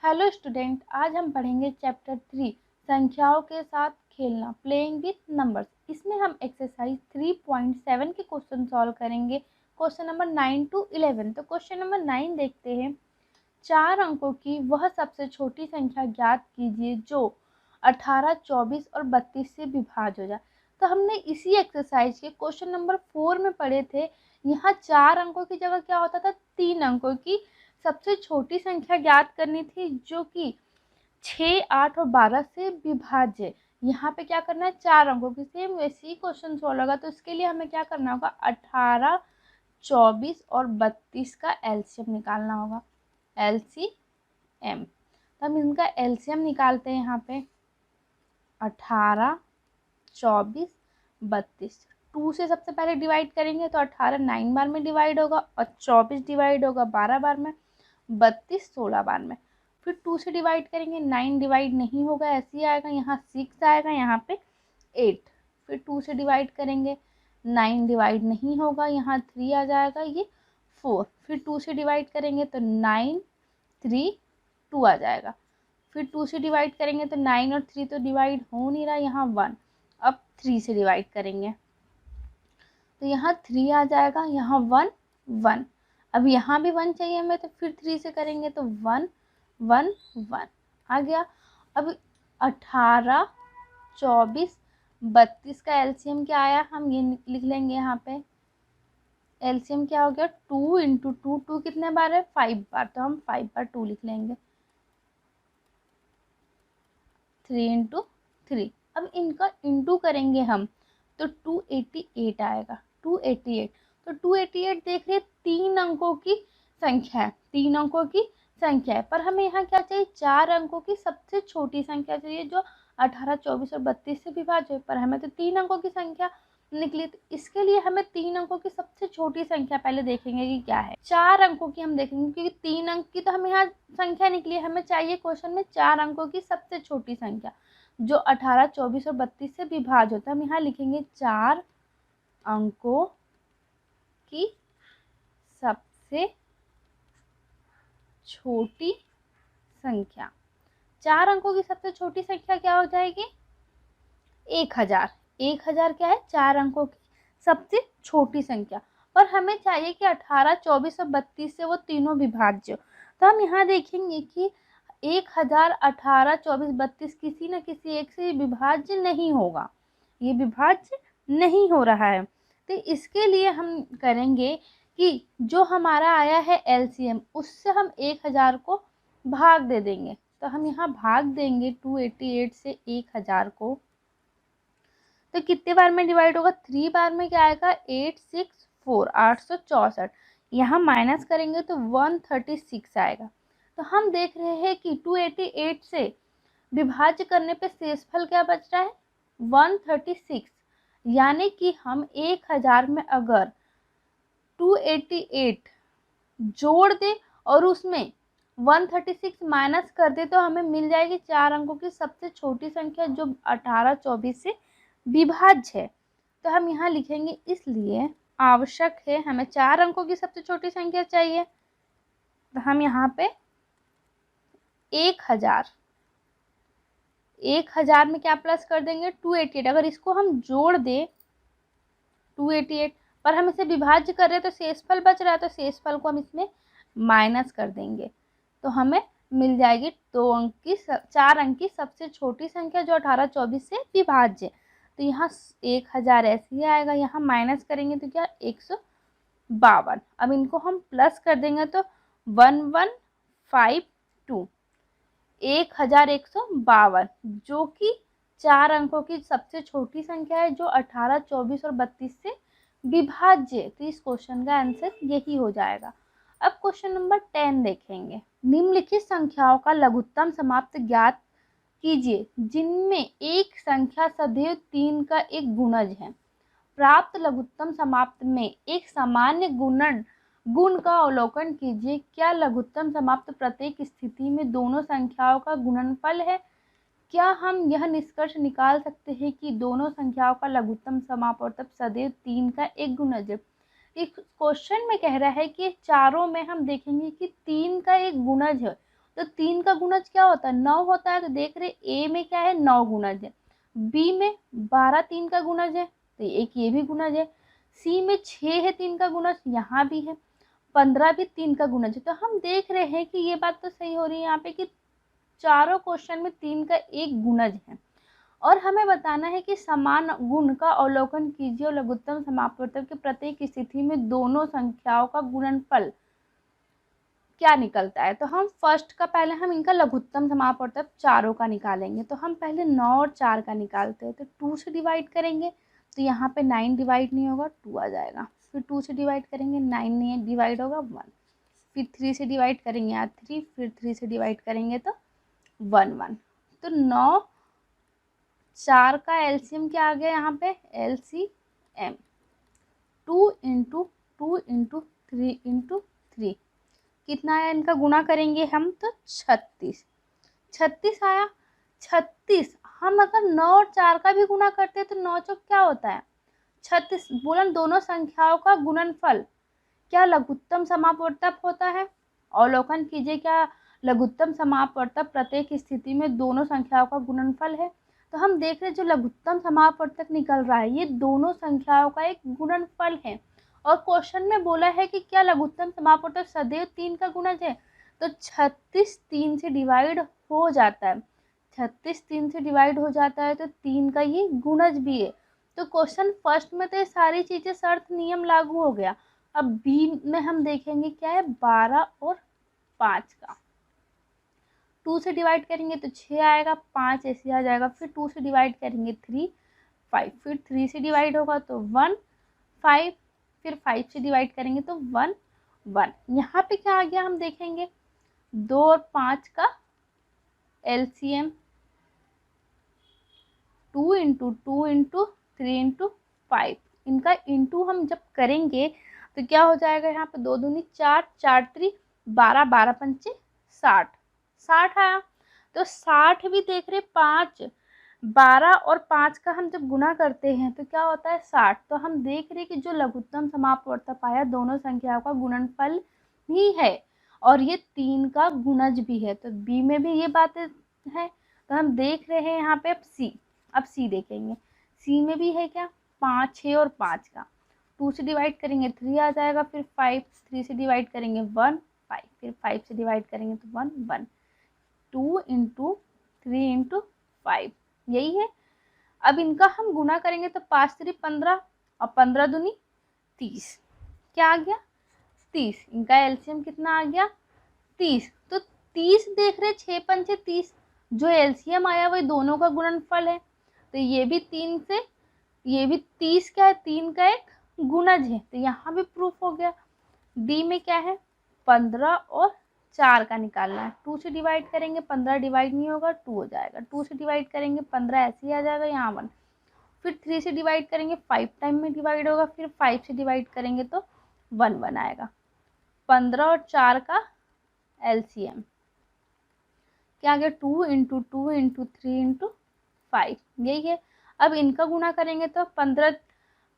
Hello student, आज हम पढ़ेंगे चैप्टर 3 संख्याओं के साथ खेलना, प्लेइंग विथ नंबर्स। इसमें हम एक्सरसाइज 3.7 के क्वेश्चन सॉल्व करेंगे, क्वेश्चन नंबर 9 to 11। तो क्वेश्चन नंबर 9 देखते हैं। 4 अंकों की वह सबसे छोटी संख्या ज्ञात कीजिए जो 18, 24 और 32 से विभाज्य हो जाए। तो हमने इसी एक्सरसाइज के क्वेश्चन नंबर 4 में पढ़े थे। यहाँ 4 अंकों की जगह क्या होता था, 3 अंकों की सबसे छोटी संख्या ज्ञात करनी थी जो कि 6, 8 और 12 से विभाज्य। यहाँ पे क्या करना है, 4 अंकों की। सेम वैसे ही क्वेश्चन सॉल्व होगा। तो इसके लिए हमें क्या करना होगा, 18, 24 और 32 का एलसीएम निकालना होगा। एलसीएम, तो हम इनका एलसीएम निकालते हैं। यहाँ पे 18, 24, 32, 2 से सबसे पहले डिवाइड करेंगे तो 18 9 बार में डिवाइड होगा और 24 डिवाइड होगा 12 बार में, 32 16 बार में। फिर 2 से डिवाइड करेंगे, 9 डिवाइड नहीं होगा, ऐसे ही आएगा। यहाँ 6 आएगा, यहाँ पे 8। फिर 2 से डिवाइड करेंगे, 9 डिवाइड नहीं होगा, यहाँ 3 आ जाएगा, ये 4। फिर 2 से डिवाइड करेंगे तो 9 3 2 आ जाएगा। फिर 2 से डिवाइड करेंगे तो 9 और 3 तो डिवाइड हो नहीं रहा, यहाँ 1। अब 3 से डिवाइड करेंगे तो यहाँ 3 आ जाएगा, यहाँ 1 1। अब यहाँ भी 1 चाहिए हमें, तो फिर 3 से करेंगे तो 1 1 1 आ गया। अब 18, 24, 32 का एलसीएम क्या आया, हम ये लिख लेंगे। यहाँ पे एलसीएम क्या हो गया, 2 इंटू 2, 2 कितने बार है, 5 बार, तो हम 5 बार 2 लिख लेंगे। 3 इंटू 3। अब इनका इंटू करेंगे हम तो 288 आएगा, 288। तो 288 देख रहे, 3 अंकों की संख्या है, 3 अंकों की संख्या है। पर हमें यहाँ क्या चाहिए, 4 अंकों की सबसे छोटी संख्या चाहिए जो 18, 24 और 32 से विभाज्य है। पर हमें तो 3 अंकों की संख्या निकली। तो इसके लिए हमें 3 अंकों की सबसे छोटी संख्या पहले देखेंगे कि क्या है। 4 अंकों की हम देखेंगे, क्योंकि 3 अंक की तो हमें यहाँ संख्या निकली। हमें चाहिए क्वेश्चन में 4 अंकों की सबसे छोटी संख्या जो 18, 24 और 32 से विभाज्य होता है। हम यहाँ लिखेंगे 4 अंकों की सबसे छोटी संख्या। 4 अंकों की सबसे छोटी संख्या क्या हो जाएगी, 1000। 1000 क्या है, 4 अंकों की सबसे छोटी संख्या। पर हमें चाहिए कि 18, 24 और 32 से वो तीनों विभाज्य। तो हम यहाँ देखेंगे कि 1000, 18, 24, 32 किसी न किसी एक से विभाज्य नहीं होगा, ये विभाज्य नहीं हो रहा है। तो इसके लिए हम करेंगे कि जो हमारा आया है एलसीएम, उससे हम 1000 को भाग दे देंगे। तो हम यहाँ भाग देंगे 288 से 1000 को, तो कितने बार में डिवाइड होगा, 3 बार में। क्या आएगा, 864, 864। यहाँ माइनस करेंगे तो 136 आएगा। तो हम देख रहे हैं कि 288 से विभाज्य करने पे शेषफल क्या बच रहा है, 136। यानी कि हम 1000 में अगर 288 जोड़ दे और उसमें 136 माइनस कर दे तो हमें मिल जाएगी 4 अंकों की सबसे छोटी संख्या जो 18, 24 से विभाज्य है। तो हम यहाँ लिखेंगे, इसलिए आवश्यक है, हमें 4 अंकों की सबसे छोटी संख्या चाहिए। तो हम यहाँ पे 1000 में क्या प्लस कर देंगे, 288। अगर इसको हम जोड़ दे 288, पर हम इसे विभाज्य कर रहे हैं तो शेषफल बच रहा है, तो शेषफल को हम इसमें माइनस कर देंगे। तो हमें मिल जाएगी 4 अंक की सबसे छोटी संख्या जो 18, 24 से विभाज्य। तो यहाँ 1000 ऐसे ही आएगा, यहाँ माइनस करेंगे तो क्या, 152। अब इनको हम प्लस कर देंगे तो 1152, 1152, जो कि 4 अंकों की सबसे छोटी संख्या है जो 18, 24 और 32 से विभाज्य। तो इस क्वेश्चन का आंसर यही हो जाएगा। अब क्वेश्चन नंबर 10 देखेंगे। निम्नलिखित संख्याओं का लघुत्तम समाप्त ज्ञात कीजिए जिनमें एक संख्या सदैव 3 का एक गुणज है। प्राप्त लघुत्तम समाप्त में एक सामान्य गुण का अवलोकन कीजिए। क्या लघुत्तम समाप्त प्रत्येक स्थिति में दोनों संख्याओं का गुणनफल है। क्या हम यह निष्कर्ष निकाल सकते हैं कि दोनों संख्याओं का लघुत्तम समापवर्तक सदैव 3 का एक गुणज है। इस क्वेश्चन में कह रहा है कि चारों में हम देखेंगे कि 3 का एक गुणज है। तो 3 का गुणज क्या होता है, 9 होता है। तो देख रहे ए में क्या है, 9 गुणज है। बी में 12 3 का गुणज है, तो एक ये भी गुणज है। सी में 6 है 3 का गुणज, यहाँ भी है। 15 भी 3 का गुणज है। तो हम देख रहे हैं कि ये बात तो सही हो रही है यहाँ पे कि चारों क्वेश्चन में 3 का एक गुणज है। और हमें बताना है कि समान गुण का अवलोकन कीजिए और लघुत्तम समापवर्तक के प्रत्येक स्थिति में दोनों संख्याओं का गुणनफल क्या निकलता है। तो हम फर्स्ट का पहले हम इनका लघुत्तम समापवर्तक चारों का निकालेंगे। तो हम पहले 9 और 4 का निकालते हैं। तो 2 से डिवाइड करेंगे तो यहाँ पे 9 डिवाइड नहीं होगा, 2 आ जाएगा। फिर 2 से डिवाइड करेंगे, 9 नहीं डिवाइड होगा, 1। फिर 3 से डिवाइड करेंगे, यहाँ 3। फिर 3 से डिवाइड करेंगे तो 1 1। तो 9 4 का एलसीएम क्या आ गया यहाँ पे, एलसीएम 2 इंटू 2 इंटू 3 इंटू 3 कितना आया, इनका गुणा करेंगे हम तो 36 आया। 36 हम अगर 9 और 4 का भी गुणा करते हैं तो 9 चौक क्या होता है 36। बोला दोनों संख्याओं का गुणनफल क्या लघुत्तम समापवर्तक होता है। अवलोकन कीजिए क्या लघुत्तम समापवर्तक प्रत्येक स्थिति में दोनों संख्याओं का गुणनफल है। तो हम देख रहे हैं जो लघुत्तम समापवर्तक निकल रहा है ये दोनों संख्याओं का एक गुणनफल है। और क्वेश्चन में बोला है कि क्या लघुत्तम समापवर्तक सदैव 3 का गुणज है। तो 36 3 से डिवाइड हो जाता है, 36 3 से डिवाइड हो जाता है तो 3 का ये गुणज भी है। तो क्वेश्चन फर्स्ट में तो ये सारी चीजें शर्त नियम लागू हो गया। अब बी में हम देखेंगे क्या है 12 और 5 का। 2 से डिवाइड करेंगे तो 6 आएगा, 5 ऐसे आ जाएगा। फिर 2 से डिवाइड करेंगे 3 5। फिर 3 से डिवाइड होगा तो 1 5। फिर 5 से डिवाइड करेंगे तो 1 1। यहाँ पे क्या आ गया हम देखेंगे 2 और 5 का एलसीएम 2 इंटू 2 इंटू 3 इंटू 5। इनका इंटू हम जब करेंगे तो क्या हो जाएगा, यहाँ पे 2 दूनी 4 4 3 12 12 पंचे 60 60 आया। तो 60 भी देख रहे 5 12 और 5 का हम जब गुना करते हैं तो क्या होता है 60। तो हम देख रहे कि जो लघुत्तम समापवर्तक आया दोनों संख्याओं का गुणनफल ही है और ये 3 का गुणज भी है। तो बी में भी ये बातें है। तो हम देख रहे हैं यहाँ पे अब सी देखेंगे। सी में भी है क्या 5 6 और 5 का। 2 से डिवाइड करेंगे 3 आ जाएगा। फिर 5 3 से डिवाइड करेंगे 1 5। फिर 5 से डिवाइड करेंगे तो 1 1। 2 इंटू 3 इंटू 5 यही है। अब इनका हम गुना करेंगे तो 5 3 15 और 15 दूनी 30 क्या आ गया 30। इनका एलसीएम कितना आ गया 30। तो 30 देख रहे 6 पंचे 30 जो एलसीएम आया वही दोनों का गुणनफल है। तो ये भी 3 से ये भी 30 क्या है 3 का एक गुणज है। तो यहाँ भी प्रूफ हो गया। डी में क्या है 15 और 4 का निकालना है। 2 से डिवाइड करेंगे 15 डिवाइड नहीं होगा 2 हो जाएगा। 2 से डिवाइड करेंगे 15 ऐसे ही आ जाएगा यहाँ 1। फिर 3 से डिवाइड करेंगे 5 टाइम में डिवाइड होगा। फिर 5 से डिवाइड करेंगे तो 1 1 आएगा। 15 और 4 का एलसीएम क्या आ गया 2 इंटू 2 इंटू 3 इंटू 5 यही है। अब इनका गुना करेंगे तो 15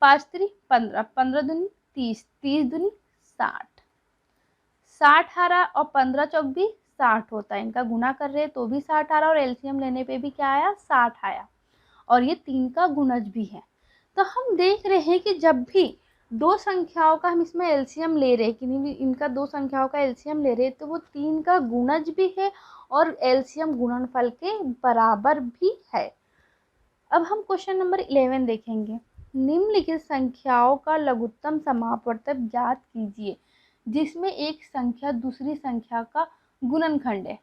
5 3 15 15 दूनी 30 30 दूनी 60 60 आ रहा और 15 चौक भी 60 होता है। इनका गुना कर रहे हैं तो भी 60 आ रहा और एलसीएम लेने पे भी क्या आया 60 आया और ये 3 का गुणज भी है। तो हम देख रहे हैं कि जब भी दो संख्याओं का हम इसमें एलसीएम ले रहे हैं कि नहीं इनका दो संख्याओं का एलसीएम ले रहे हैं तो वो 3 का गुणज भी है और एलसीएम गुणनफल के बराबर भी है। अब हम क्वेश्चन नंबर 11 देखेंगे। निम्नलिखित संख्याओं का लघुत्तम समापवर्तक ज्ञात कीजिए जिसमें एक संख्या दूसरी संख्या का गुणनखंड है।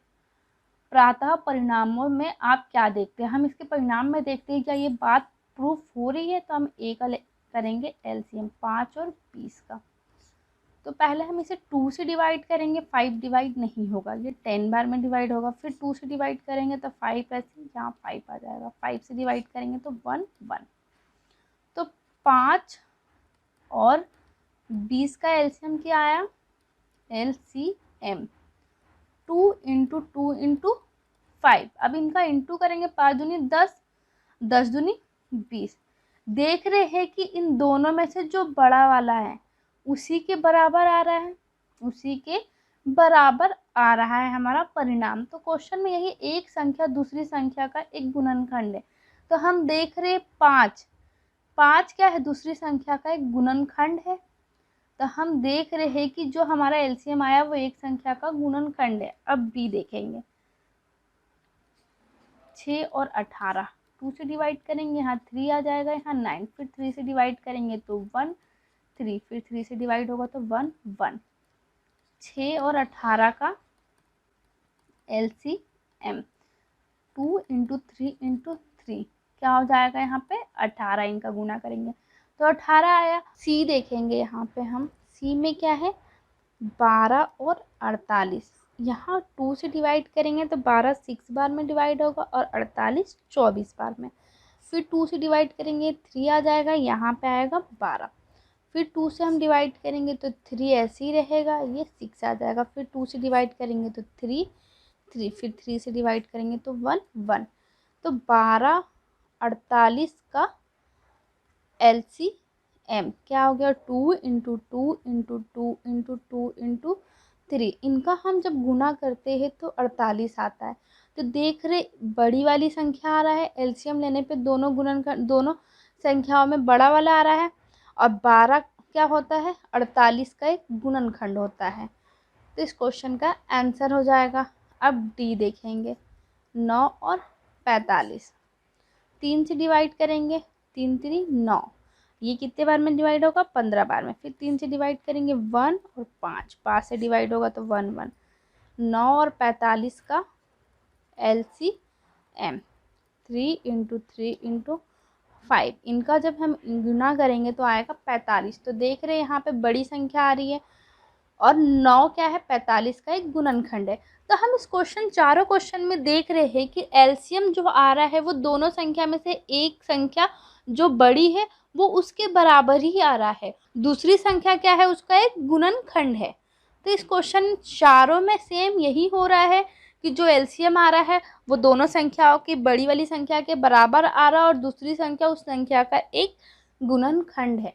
प्रातः परिणामों में आप क्या देखते हैं, हम इसके परिणाम में देखते हैं क्या ये बात प्रूफ हो रही है। तो हम ए का करेंगे एलसीएम 5 और 20 का। तो पहले हम इसे 2 से डिवाइड करेंगे 5 डिवाइड नहीं होगा, ये 10 बार में डिवाइड होगा। फिर 2 से डिवाइड करेंगे तो 5 ऐसे यहाँ 5 आ जाएगा। 5 से डिवाइड करेंगे तो 1 1। तो 5 और 20 का एलसीएम क्या आया एलसीएम 2 इंटू 2 इंटू 5। अब इनका इंटू करेंगे 5 दूनी 10 10 दूनी 20। देख रहे हैं कि इन दोनों में से जो बड़ा वाला है उसी के बराबर आ रहा है, उसी के बराबर आ रहा है हमारा परिणाम। तो क्वेश्चन में यही एक संख्या दूसरी संख्या का एक गुणनखंड है। तो हम देख रहे 5 क्या है, दूसरी संख्या का एक गुणनखंड है। तो हम देख रहे हैं कि जो हमारा एलसीएम आया वो एक संख्या का गुणनखंड है। अब बी देखेंगे, 6 और 18, 2 से डिवाइड करेंगे, यहाँ 3 आ जाएगा, यहाँ 9, फिर 3 से डिवाइड करेंगे तो 1, 3, फिर 3 से डिवाइड होगा तो 1, 1। 6 और 18 का LCM 2 × 3 × 3 क्या हो जाएगा, यहाँ पे 18, इनका गुना करेंगे तो 18 आया। सी देखेंगे, यहाँ पे हम सी में क्या है, 12 और 48, यहाँ 2 से डिवाइड करेंगे तो 12 6 बार में डिवाइड होगा और 48 24 बार में। फिर 2 से डिवाइड करेंगे 3 आ जाएगा, यहाँ पे आएगा 12, फिर 2 से हम डिवाइड करेंगे तो 3 ऐसे ही रहेगा, ये 6 आ जाएगा, फिर 2 से डिवाइड करेंगे तो 3, 3, फिर 3 से डिवाइड करेंगे तो 1, 1। तो 12 48 का LCM क्या हो गया, 2 × 2 × 2 × 2 × 3। इनका हम जब गुना करते हैं तो 48 आता है। तो देख रहे बड़ी वाली संख्या आ रहा है, एलसीएम लेने पे दोनों संख्याओं में बड़ा वाला आ रहा है, और 12 क्या होता है, 48 का एक गुणनखंड होता है। तो इस क्वेश्चन का आंसर हो जाएगा। अब डी देखेंगे, 9 और 45, 3 से डिवाइड करेंगे, 3 3 9, ये कितने बार में डिवाइड होगा, 15 बार में। फिर 3 से डिवाइड करेंगे 1 और 5 से डिवाइड होगा तो 1 1। 9 और 45 का LCM 3 × 3 × 5, इनका जब हम गुना करेंगे तो आएगा 45। तो देख रहे हैं यहाँ पे बड़ी संख्या आ रही है और 9 क्या है, 45 का एक गुणनखंड है। तो हम इस चारों क्वेश्चन में देख रहे हैं कि एलसीएम जो आ रहा है वो दोनों संख्या में से एक संख्या जो बड़ी है वो उसके बराबर ही आ रहा है, दूसरी संख्या क्या है, उसका एक गुणनखंड है। तो इस क्वेश्चन चारों में सेम यही हो रहा है कि जो एलसीएम आ रहा है वो दोनों संख्याओं की बड़ी वाली संख्या के बराबर आ रहा है और दूसरी संख्या उस संख्या का एक गुणनखंड है।